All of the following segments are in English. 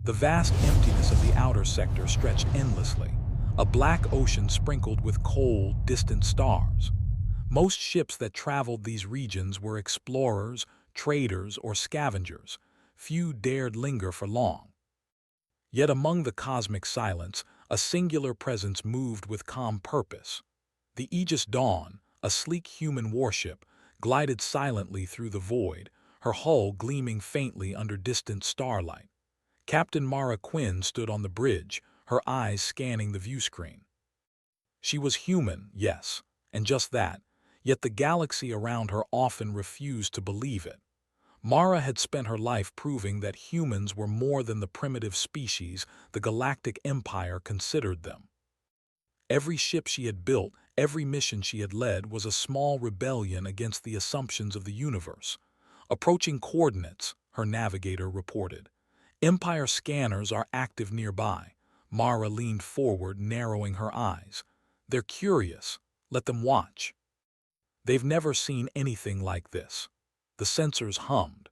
The vast emptiness of the outer sector stretched endlessly, a black ocean sprinkled with cold, distant stars. Most ships that traveled these regions were explorers, traders, or scavengers. Few dared linger for long. Yet among the cosmic silence, a singular presence moved with calm purpose. The Aegis Dawn, a sleek human warship, glided silently through the void, her hull gleaming faintly under distant starlight. Captain Mara Quinn stood on the bridge, her eyes scanning the viewscreen. She was human, yes, and just that, yet the galaxy around her often refused to believe it. Mara had spent her life proving that humans were more than the primitive species the Galactic Empire considered them. Every ship she had built, every mission she had led was a small rebellion against the assumptions of the universe. Approaching coordinates, her navigator reported. Empire scanners are active nearby. Mara leaned forward, narrowing her eyes. They're curious. Let them watch. They've never seen anything like this. The sensors hummed.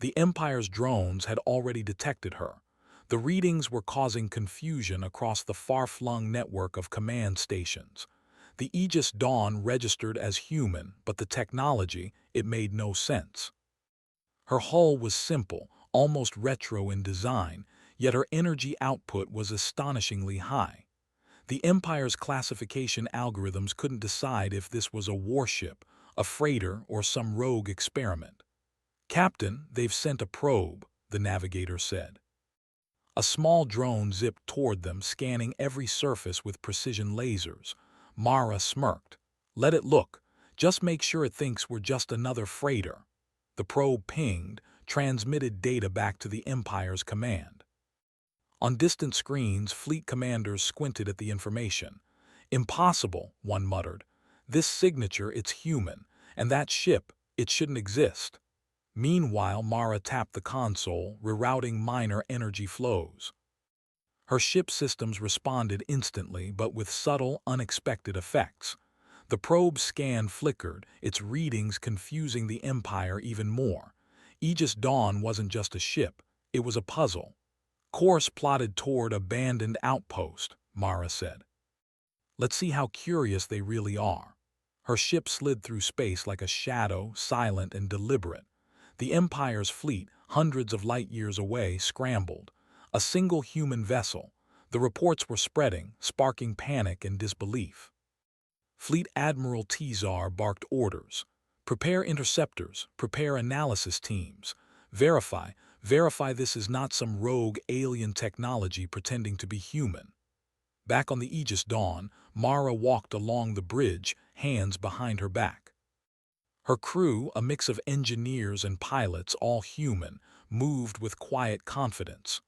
The Empire's drones had already detected her. The readings were causing confusion across the far-flung network of command stations. The Aegis Dawn registered as human, but the technology, it made no sense. Her hull was simple, almost retro in design, yet her energy output was astonishingly high. The Empire's classification algorithms couldn't decide if this was a warship, a freighter, or some rogue experiment. "Captain, they've sent a probe," the navigator said. A small drone zipped toward them, scanning every surface with precision lasers. Mara smirked. "Let it look. Just make sure it thinks we're just another freighter." The probe pinged, transmitted data back to the Empire's command. On distant screens, fleet commanders squinted at the information. "Impossible," one muttered. "This signature, it's human, and that ship, it shouldn't exist." Meanwhile, Mara tapped the console, rerouting minor energy flows. Her ship systems responded instantly, but with subtle, unexpected effects. The probe's scan flickered, its readings confusing the Empire even more. Aegis Dawn wasn't just a ship, it was a puzzle. "Course plotted toward abandoned outpost," Mara said. "Let's see how curious they really are." Her ship slid through space like a shadow, silent and deliberate. The Empire's fleet, hundreds of light-years away, scrambled. A single human vessel. The reports were spreading, sparking panic and disbelief. Fleet Admiral Tizar barked orders. "Prepare interceptors, prepare analysis teams. Verify this is not some rogue alien technology pretending to be human." Back on the Aegis Dawn, Mara walked along the bridge, hands behind her back. Her crew, a mix of engineers and pilots, all human, moved with quiet confidence.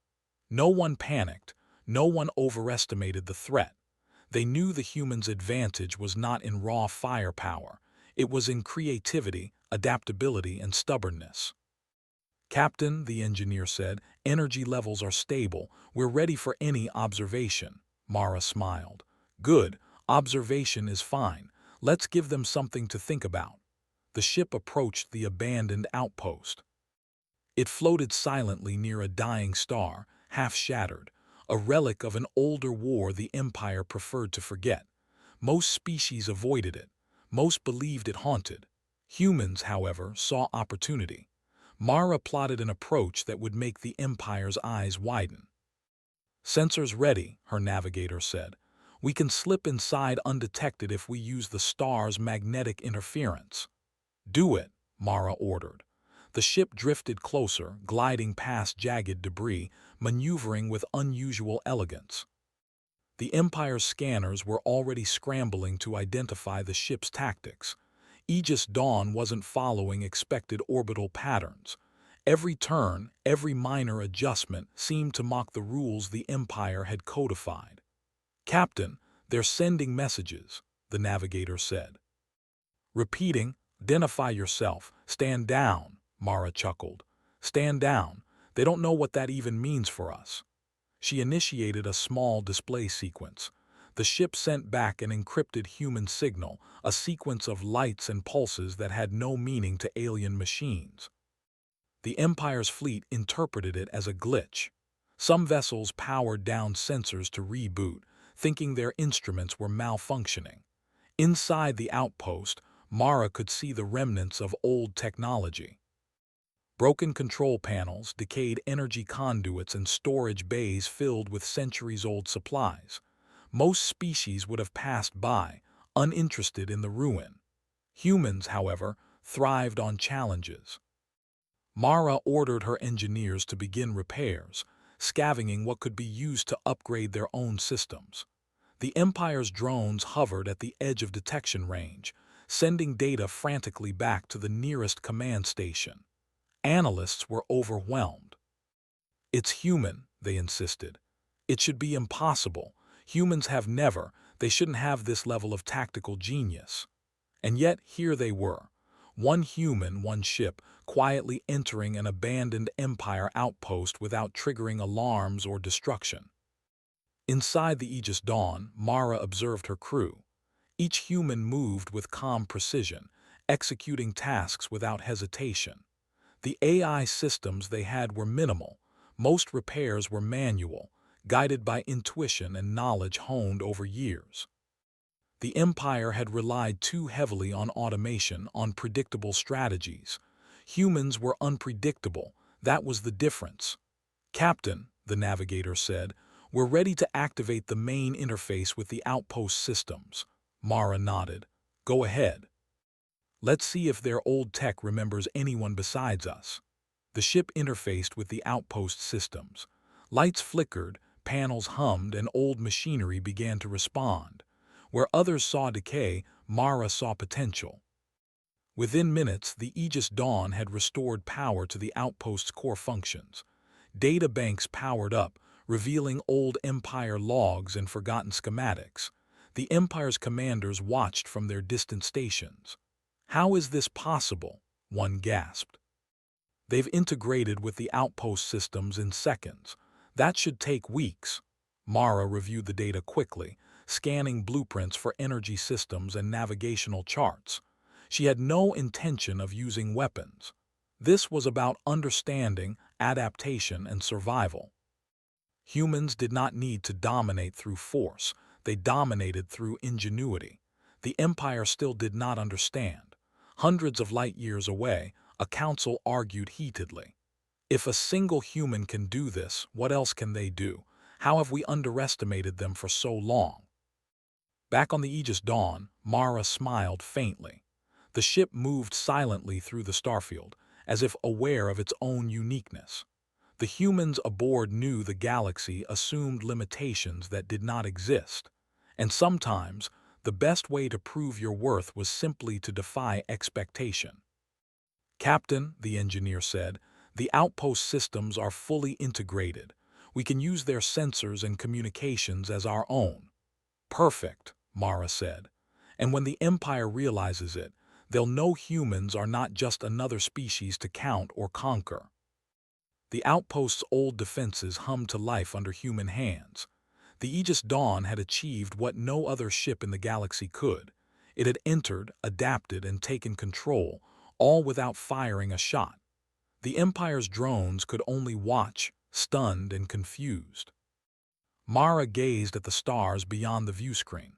No one panicked, no one overestimated the threat. They knew the humans' advantage was not in raw firepower, it was in creativity, adaptability, and stubbornness. "Captain," the engineer said, "energy levels are stable, we're ready for any observation." Mara smiled. "Good, observation is fine. Let's give them something to think about." The ship approached the abandoned outpost. It floated silently near a dying star, half shattered, a relic of an older war the Empire preferred to forget. Most species avoided it. Most believed it haunted. Humans, however, saw opportunity. Mara plotted an approach that would make the Empire's eyes widen. "Sensors ready," her navigator said. "We can slip inside undetected if we use the star's magnetic interference." "Do it," Mara ordered. The ship drifted closer, gliding past jagged debris, maneuvering with unusual elegance. The Empire's scanners were already scrambling to identify the ship's tactics. Aegis Dawn wasn't following expected orbital patterns. Every turn, every minor adjustment seemed to mock the rules the Empire had codified. "Captain, they're sending messages," the navigator said. Repeating, "Identify yourself. Stand down," Mara chuckled. "Stand down. They don't know what that even means for us." She initiated a small display sequence. The ship sent back an encrypted human signal, a sequence of lights and pulses that had no meaning to alien machines. The Empire's fleet interpreted it as a glitch. Some vessels powered down sensors to reboot, thinking their instruments were malfunctioning. Inside the outpost, Mara could see the remnants of old technology. Broken control panels, decayed energy conduits, and storage bays filled with centuries-old supplies. Most species would have passed by, uninterested in the ruin. Humans, however, thrived on challenges. Mara ordered her engineers to begin repairs, scavenging what could be used to upgrade their own systems. The Empire's drones hovered at the edge of detection range, sending data frantically back to the nearest command station. Analysts were overwhelmed. "It's human," they insisted. "It should be impossible. Humans have never, they shouldn't have this level of tactical genius." And yet here they were, one human, one ship, quietly entering an abandoned Empire outpost without triggering alarms or destruction. Inside the Aegis Dawn, Mara observed her crew. Each human moved with calm precision, executing tasks without hesitation. The AI systems they had were minimal. Most repairs were manual, guided by intuition and knowledge honed over years. The Empire had relied too heavily on automation, on predictable strategies. Humans were unpredictable. That was the difference. "Captain," the navigator said, "we're ready to activate the main interface with the outpost systems." Mara nodded. "Go ahead. Let's see if their old tech remembers anyone besides us." The ship interfaced with the outpost systems. Lights flickered, panels hummed, and old machinery began to respond. Where others saw decay, Mara saw potential. Within minutes, the Aegis Dawn had restored power to the outpost's core functions. Data banks powered up, revealing old Empire logs and forgotten schematics. The Empire's commanders watched from their distant stations. "How is this possible?" one gasped. "They've integrated with the outpost systems in seconds. That should take weeks." Mara reviewed the data quickly, scanning blueprints for energy systems and navigational charts. She had no intention of using weapons. This was about understanding, adaptation, and survival. Humans did not need to dominate through force. They dominated through ingenuity. The Empire still did not understand. Hundreds of light years away, a council argued heatedly. "If a single human can do this, what else can they do? How have we underestimated them for so long?" Back on the Aegis Dawn, Mara smiled faintly. The ship moved silently through the starfield, as if aware of its own uniqueness. The humans aboard knew the galaxy assumed limitations that did not exist, and sometimes the best way to prove your worth was simply to defy expectation. "Captain," the engineer said, "the outpost systems are fully integrated. We can use their sensors and communications as our own." "Perfect," Mara said. "And when the Empire realizes it, they'll know humans are not just another species to count or conquer." The outpost's old defenses hummed to life under human hands. The Aegis Dawn had achieved what no other ship in the galaxy could. It had entered, adapted, and taken control, all without firing a shot. The Empire's drones could only watch, stunned and confused. Mara gazed at the stars beyond the viewscreen.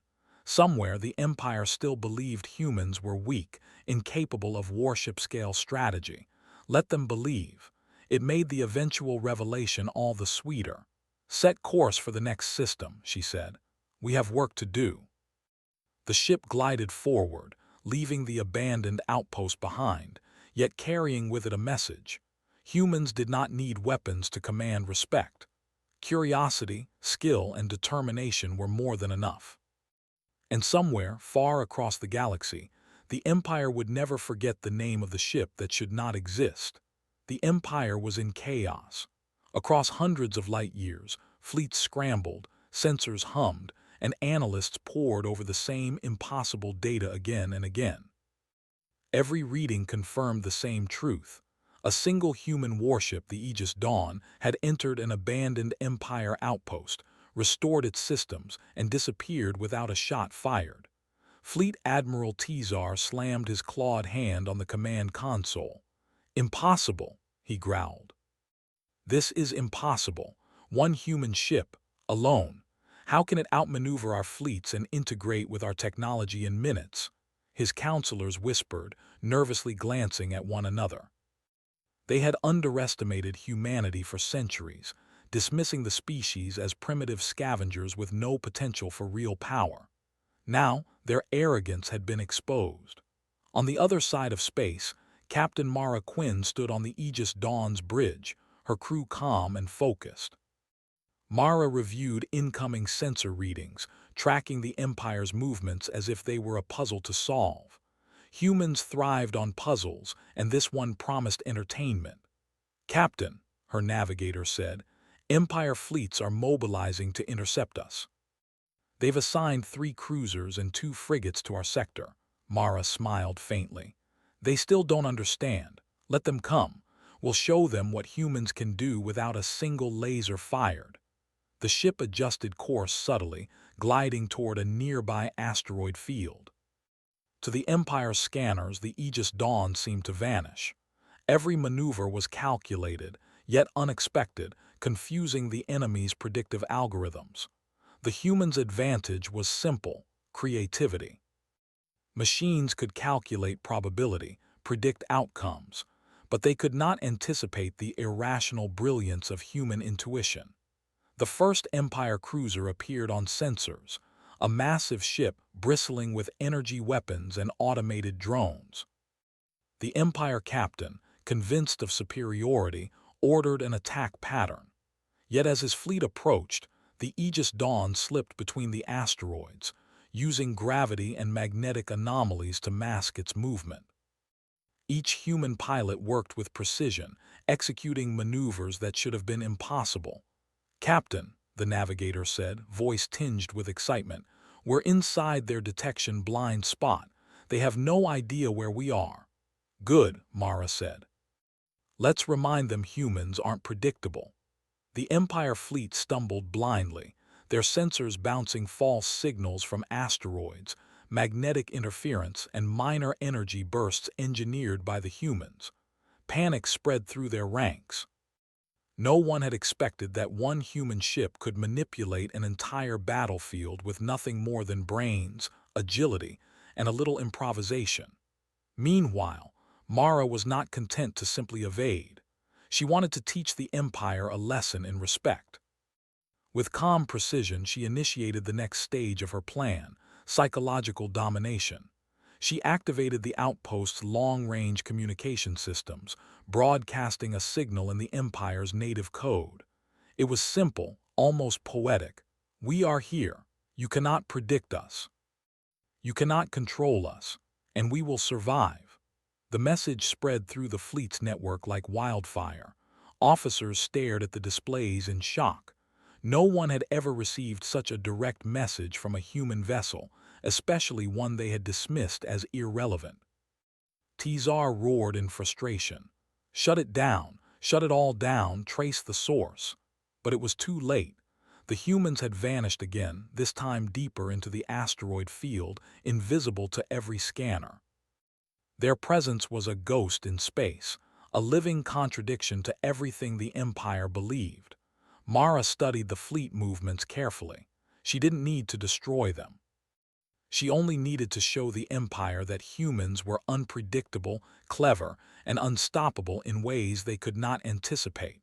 Somewhere, the Empire still believed humans were weak, incapable of warship-scale strategy. Let them believe. It made the eventual revelation all the sweeter. "Set course for the next system," she said. "We have work to do." The ship glided forward, leaving the abandoned outpost behind, yet carrying with it a message. Humans did not need weapons to command respect. Curiosity, skill, and determination were more than enough. And somewhere, far across the galaxy, the Empire would never forget the name of the ship that should not exist. The Empire was in chaos. Across hundreds of light years, fleets scrambled, sensors hummed, and analysts pored over the same impossible data again and again. Every reading confirmed the same truth. A single human warship, the Aegis Dawn, had entered an abandoned Empire outpost, restored its systems, and disappeared without a shot fired. Fleet Admiral Tizar slammed his clawed hand on the command console. "Impossible," he growled. "This is impossible. One human ship, alone. How can it outmaneuver our fleets and integrate with our technology in minutes? His counselors whispered, nervously glancing at one another. They had underestimated humanity for centuries, dismissing the species as primitive scavengers with no potential for real power. Now, their arrogance had been exposed. On the other side of space, Captain Mara Quinn stood on the Aegis Dawn's bridge, her crew calm and focused. Mara reviewed incoming sensor readings, tracking the Empire's movements as if they were a puzzle to solve. Humans thrived on puzzles, and this one promised entertainment. "Captain," her navigator said, "Empire fleets are mobilizing to intercept us. They've assigned 3 cruisers and 2 frigates to our sector." Mara smiled faintly. "They still don't understand. Let them come. We'll show them what humans can do without a single laser fired." The ship adjusted course subtly, gliding toward a nearby asteroid field. To the Empire scanners, the Aegis Dawn seemed to vanish. Every maneuver was calculated, yet unexpected, confusing the enemy's predictive algorithms. The human's advantage was simple: creativity. Machines could calculate probability, predict outcomes, but they could not anticipate the irrational brilliance of human intuition. The first Empire cruiser appeared on sensors, a massive ship bristling with energy weapons and automated drones. The Empire captain, convinced of superiority, ordered an attack pattern. Yet as his fleet approached, the Aegis Dawn slipped between the asteroids, using gravity and magnetic anomalies to mask its movement. Each human pilot worked with precision, executing maneuvers that should have been impossible. "Captain," the navigator said, voice tinged with excitement, "we're inside their detection blind spot. They have no idea where we are." "Good," Mara said. "Let's remind them humans aren't predictable." The Empire fleet stumbled blindly, their sensors bouncing false signals from asteroids, magnetic interference, and minor energy bursts engineered by the humans. Panic spread through their ranks. No one had expected that one human ship could manipulate an entire battlefield with nothing more than brains, agility, and a little improvisation. Meanwhile, Mara was not content to simply evade. She wanted to teach the Empire a lesson in respect. With calm precision, she initiated the next stage of her plan: psychological domination. She activated the outpost's long-range communication systems, broadcasting a signal in the Empire's native code. It was simple, almost poetic. "We are here. You cannot predict us. You cannot control us, and we will survive." The message spread through the fleet's network like wildfire. Officers stared at the displays in shock. No one had ever received such a direct message from a human vessel, especially one they had dismissed as irrelevant. Tizar roared in frustration. "Shut it down! Shut it all down! Trace the source!" But it was too late. The humans had vanished again, this time deeper into the asteroid field, invisible to every scanner. Their presence was a ghost in space, a living contradiction to everything the Empire believed. Mara studied the fleet movements carefully. She didn't need to destroy them. She only needed to show the Empire that humans were unpredictable, clever, and unstoppable in ways they could not anticipate.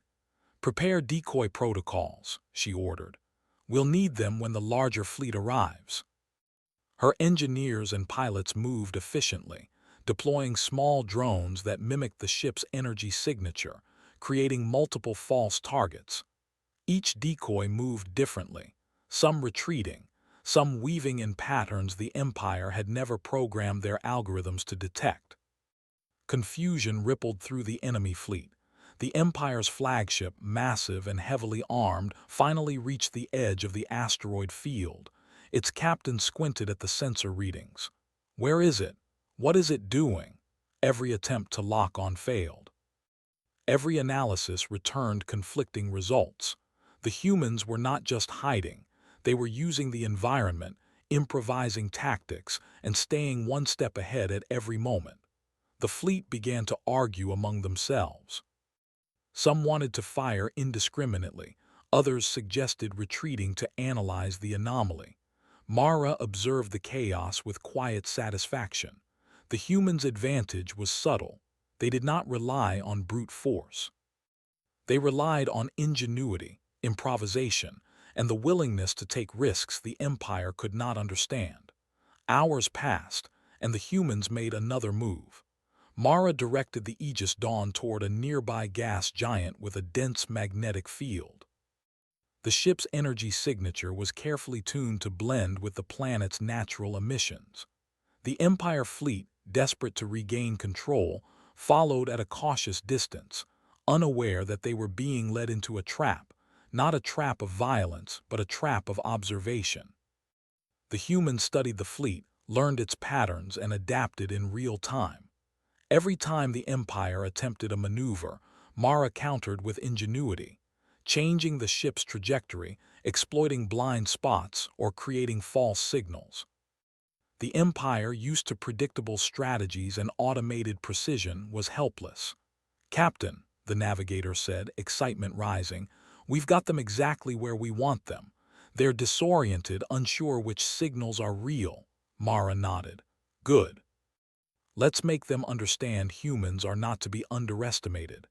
"Prepare decoy protocols," she ordered. "We'll need them when the larger fleet arrives." Her engineers and pilots moved efficiently, deploying small drones that mimicked the ship's energy signature, creating multiple false targets. Each decoy moved differently, some retreating, some weaving in patterns the Empire had never programmed their algorithms to detect. Confusion rippled through the enemy fleet. The Empire's flagship, massive and heavily armed, finally reached the edge of the asteroid field. Its captain squinted at the sensor readings. "Where is it? What is it doing?" Every attempt to lock on failed. Every analysis returned conflicting results. The humans were not just hiding. They were using the environment, improvising tactics, and staying one step ahead at every moment. The fleet began to argue among themselves. Some wanted to fire indiscriminately, Others suggested retreating to analyze the anomaly. Mara observed the chaos with quiet satisfaction. The humans' advantage was subtle. They did not rely on brute force. They relied on ingenuity, improvisation, and the willingness to take risks the Empire could not understand. Hours passed, and the humans made another move. Mara directed the Aegis Dawn toward a nearby gas giant with a dense magnetic field. The ship's energy signature was carefully tuned to blend with the planet's natural emissions. The Empire fleet, desperate to regain control, followed at a cautious distance, unaware that they were being led into a trap, not a trap of violence, but a trap of observation. The humans studied the fleet, learned its patterns, and adapted in real time. Every time the Empire attempted a maneuver, Mara countered with ingenuity, changing the ship's trajectory, exploiting blind spots, or creating false signals. The Empire, used to predictable strategies and automated precision, was helpless. "Captain," the navigator said, excitement rising, "we've got them exactly where we want them. They're disoriented, unsure which signals are real." Mara nodded. "Good. Let's make them understand humans are not to be underestimated."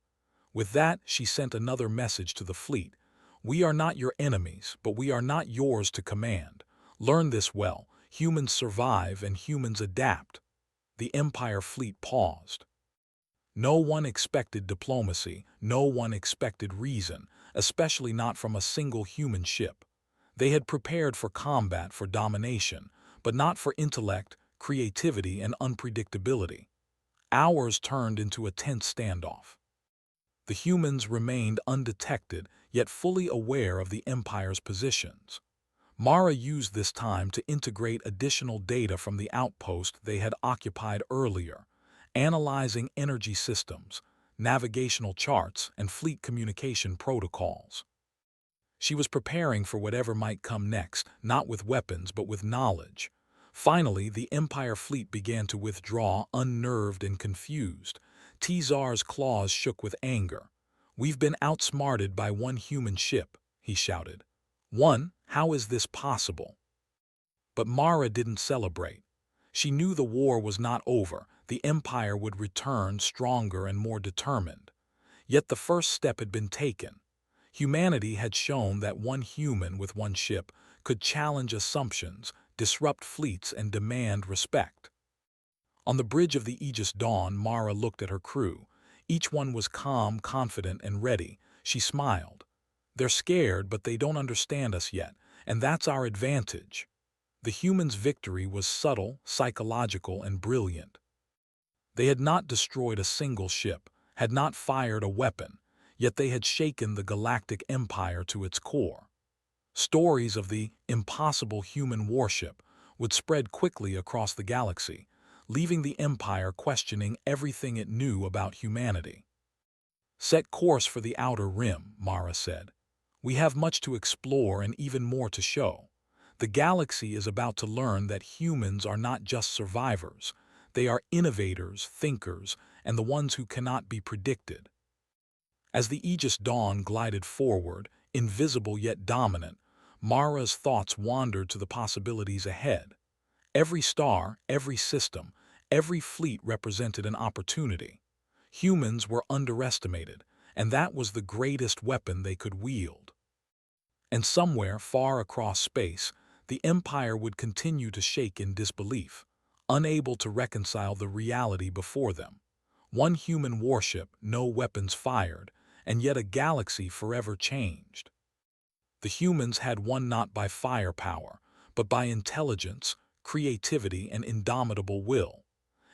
With that, she sent another message to the fleet. "We are not your enemies, but we are not yours to command. Learn this well. Humans survive and humans adapt." The Empire fleet paused. No one expected diplomacy, no one expected reason, especially not from a single human ship. They had prepared for combat, for domination, but not for intellect, creativity, and unpredictability. Hours turned into a tense standoff. The humans remained undetected, yet fully aware of the Empire's positions. Mara used this time to integrate additional data from the outpost they had occupied earlier, analyzing energy systems, navigational charts, and fleet communication protocols. She was preparing for whatever might come next, not with weapons but with knowledge. Finally, the Empire fleet began to withdraw, unnerved and confused. Tsar's claws shook with anger. "We've been outsmarted by one human ship," he shouted. "One? How is this possible?" But Mara didn't celebrate. She knew the war was not over. The Empire would return stronger and more determined. Yet the first step had been taken. Humanity had shown that one human with one ship could challenge assumptions, disrupt fleets, and demand respect. On the bridge of the Aegis Dawn, Mara looked at her crew. Each one was calm, confident, and ready. She smiled. "They're scared, but they don't understand us yet, and that's our advantage." The humans' victory was subtle, psychological, and brilliant. They had not destroyed a single ship, had not fired a weapon, yet they had shaken the Galactic Empire to its core. Stories of the impossible human warship would spread quickly across the galaxy, leaving the Empire questioning everything it knew about humanity. "Set course for the outer rim," Mara said. "We have much to explore and even more to show. The galaxy is about to learn that humans are not just survivors. They are innovators, thinkers, and the ones who cannot be predicted." As the Aegis Dawn glided forward, invisible yet dominant, Mara's thoughts wandered to the possibilities ahead. Every star, every system, every fleet represented an opportunity. Humans were underestimated, and that was the greatest weapon they could wield. And somewhere, far across space, the Empire would continue to shake in disbelief, unable to reconcile the reality before them. One human warship, no weapons fired, and yet a galaxy forever changed. The humans had won not by firepower, but by intelligence, creativity, and indomitable will.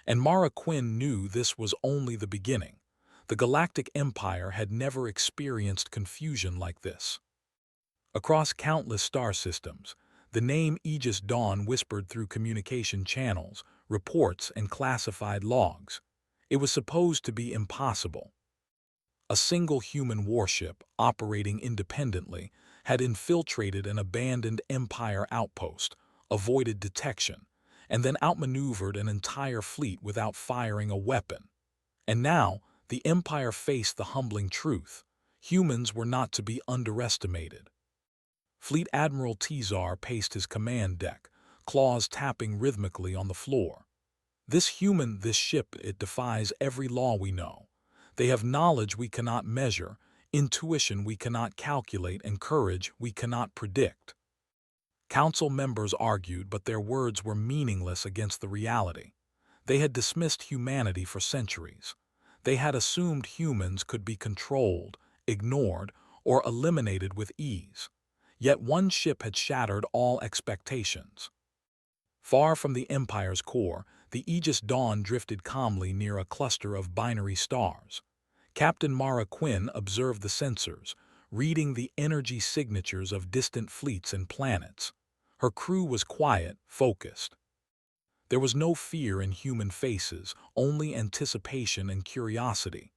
And Mara Quinn knew this was only the beginning. The Galactic Empire had never experienced confusion like this. Across countless star systems, the name Aegis Dawn whispered through communication channels, reports, and classified logs. It was supposed to be impossible. A single human warship, operating independently, had infiltrated an abandoned Empire outpost, avoided detection, and then outmaneuvered an entire fleet without firing a weapon. And now, the Empire faced the humbling truth. Humans were not to be underestimated. Fleet Admiral Tizar paced his command deck, claws tapping rhythmically on the floor. This ship, it defies every law we know. They have knowledge we cannot measure, intuition we cannot calculate, and courage we cannot predict. Council members argued, but their words were meaningless against the reality. They had dismissed humanity for centuries. They had assumed humans could be controlled, ignored, or eliminated with ease. Yet one ship had shattered all expectations. Far from the Empire's core, the Aegis Dawn drifted calmly near a cluster of binary stars. Captain Mara Quinn observed the sensors, reading the energy signatures of distant fleets and planets. Her crew was quiet, focused. There was no fear in human faces, only anticipation and curiosity.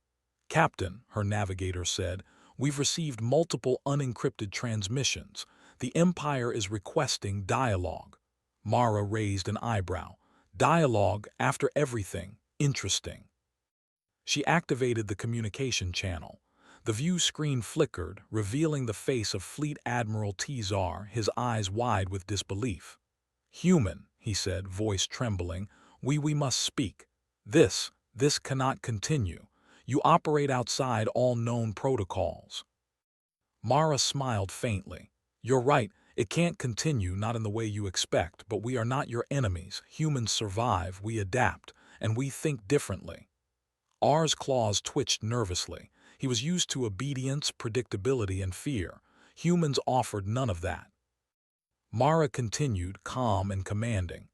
"Captain," her navigator said, "we've received multiple unencrypted transmissions. The Empire is requesting dialogue." Mara raised an eyebrow. "Dialogue after everything? Interesting." She activated the communication channel. The view screen flickered, revealing the face of Fleet Admiral Tizar, his eyes wide with disbelief. "Human," he said, voice trembling, we must speak. This cannot continue. You operate outside all known protocols." Mara smiled faintly. "You're right, it can't continue, not in the way you expect, but we are not your enemies. Humans survive, we adapt, and we think differently." R's claws twitched nervously. He was used to obedience, predictability, and fear. Humans offered none of that. Mara continued, calm and commanding.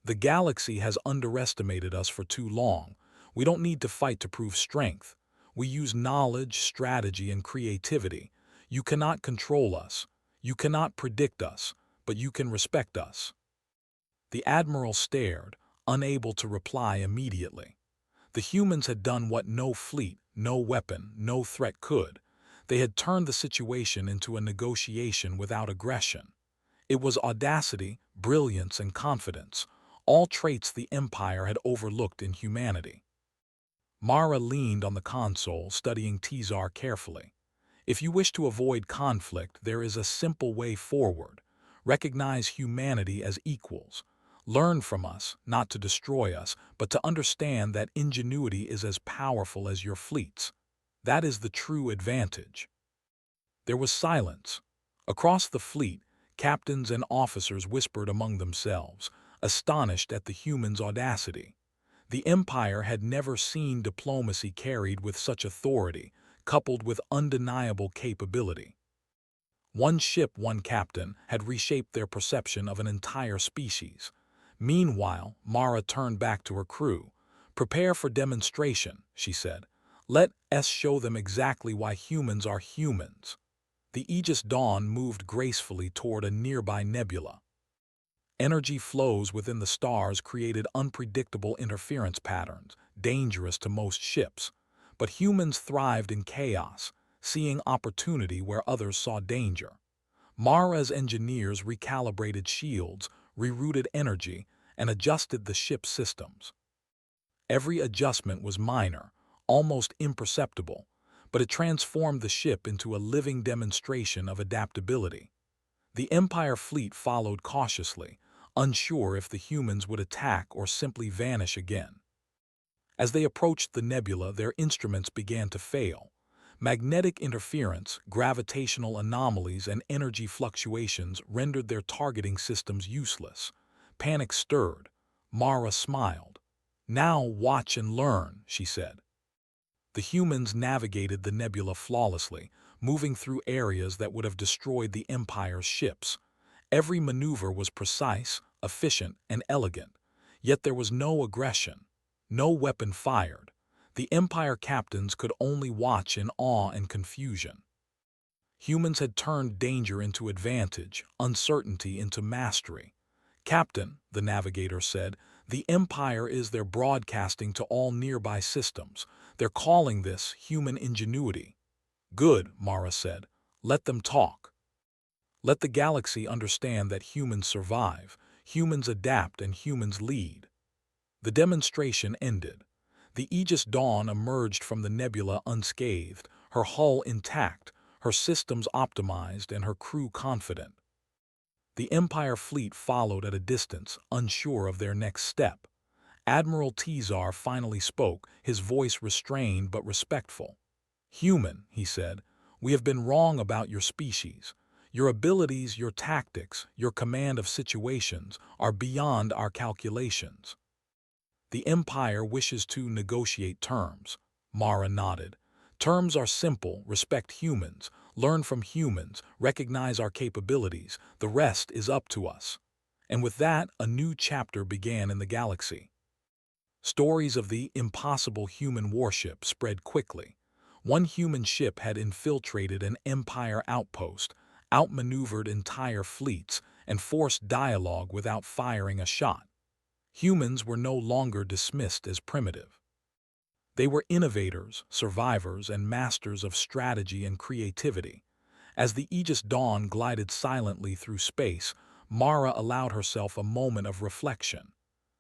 "The galaxy has underestimated us for too long. We don't need to fight to prove strength. We use knowledge, strategy, and creativity. You cannot control us. You cannot predict us, but you can respect us." The Admiral stared, unable to reply immediately. The humans had done what no fleet, no weapon, no threat could. They had turned the situation into a negotiation without aggression. It was audacity, brilliance, and confidence, all traits the Empire had overlooked in humanity. Mara leaned on the console, studying Tizar carefully. "If you wish to avoid conflict, there is a simple way forward. Recognize humanity as equals. Learn from us, not to destroy us, but to understand that ingenuity is as powerful as your fleets. That is the true advantage." There was silence. Across the fleet, captains and officers whispered among themselves, astonished at the humans' audacity. The Empire had never seen diplomacy carried with such authority, coupled with undeniable capability. One ship, one captain, had reshaped their perception of an entire species. Meanwhile, Mara turned back to her crew. "Prepare for demonstration," she said. "Let us show them exactly why humans are humans." The Aegis Dawn moved gracefully toward a nearby nebula. Energy flows within the stars created unpredictable interference patterns, dangerous to most ships. But humans thrived in chaos, seeing opportunity where others saw danger. Mara's engineers recalibrated shields, rerouted energy, and adjusted the ship's systems. Every adjustment was minor, almost imperceptible, but it transformed the ship into a living demonstration of adaptability. The Empire fleet followed cautiously, unsure if the humans would attack or simply vanish again. As they approached the nebula, their instruments began to fail. Magnetic interference, gravitational anomalies, and energy fluctuations rendered their targeting systems useless. Panic stirred. Mara smiled. "Now watch and learn," she said. The humans navigated the nebula flawlessly, moving through areas that would have destroyed the Empire's ships. Every maneuver was precise, efficient, and elegant. Yet there was no aggression, no weapon fired. The Empire captains could only watch in awe and confusion. Humans had turned danger into advantage, uncertainty into mastery. "Captain," the navigator said, "the Empire is their broadcasting to all nearby systems. They're calling this human ingenuity." "Good," Mara said. "Let them talk. Let the galaxy understand that humans survive, humans adapt, and humans lead." The demonstration ended. The Aegis Dawn emerged from the nebula unscathed, her hull intact, her systems optimized and her crew confident. The Empire fleet followed at a distance, unsure of their next step. Admiral Tizar finally spoke, his voice restrained but respectful. "Human," he said, "we have been wrong about your species. Your abilities, your tactics, your command of situations are beyond our calculations." "The Empire wishes to negotiate terms." Mara nodded. "Terms are simple: respect humans, learn from humans, recognize our capabilities. The rest is up to us." And with that, a new chapter began in the galaxy. Stories of the impossible human warship spread quickly. One human ship had infiltrated an Empire outpost, outmaneuvered entire fleets, and forced dialogue without firing a shot. Humans were no longer dismissed as primitive. They were innovators, survivors, and masters of strategy and creativity. As the Aegis Dawn glided silently through space, Mara allowed herself a moment of reflection.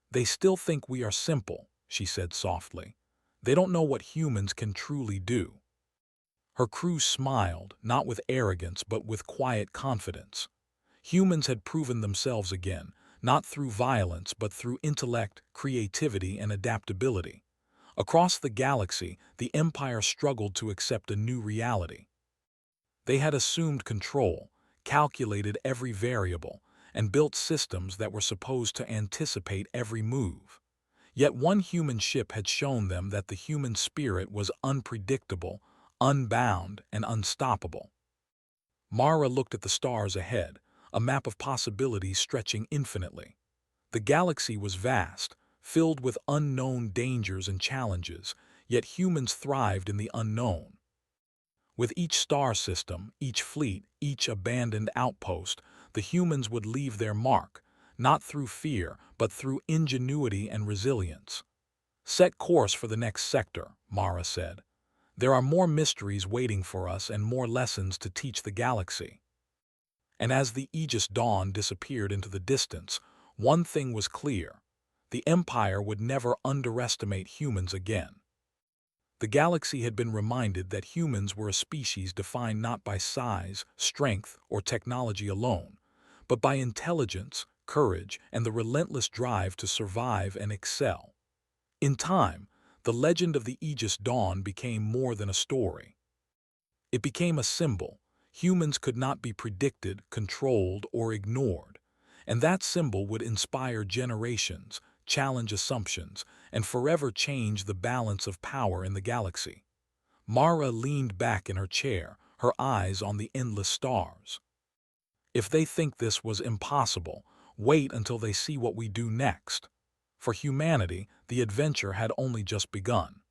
"They still think we are simple," she said softly. "They don't know what humans can truly do." Her crew smiled, not with arrogance but with quiet confidence. Humans had proven themselves again, not through violence but through intellect, creativity, and adaptability. Across the galaxy, the Empire struggled to accept a new reality. They had assumed control, calculated every variable, and built systems that were supposed to anticipate every move. Yet one human ship had shown them that the human spirit was unpredictable, unbound, and unstoppable. Mara looked at the stars ahead, a map of possibilities stretching infinitely. The galaxy was vast, filled with unknown dangers and challenges, yet humans thrived in the unknown. With each star system, each fleet, each abandoned outpost, the humans would leave their mark, not through fear, but through ingenuity and resilience. "Set course for the next sector," Mara said. "There are more mysteries waiting for us and more lessons to teach the galaxy." And as the Aegis Dawn disappeared into the distance, one thing was clear: the Empire would never underestimate humans again. The galaxy had been reminded that humans were a species defined not by size, strength, or technology alone, but by intelligence, courage, and the relentless drive to survive and excel. In time, the legend of the Aegis Dawn became more than a story. It became a symbol. Humans could not be predicted, controlled, or ignored. And that symbol would inspire generations, challenge assumptions, and forever change the balance of power in the galaxy. Mara leaned back in her chair, her eyes on the endless stars. "If they think this was impossible, wait until they see what we do next." For humanity, the adventure had only just begun.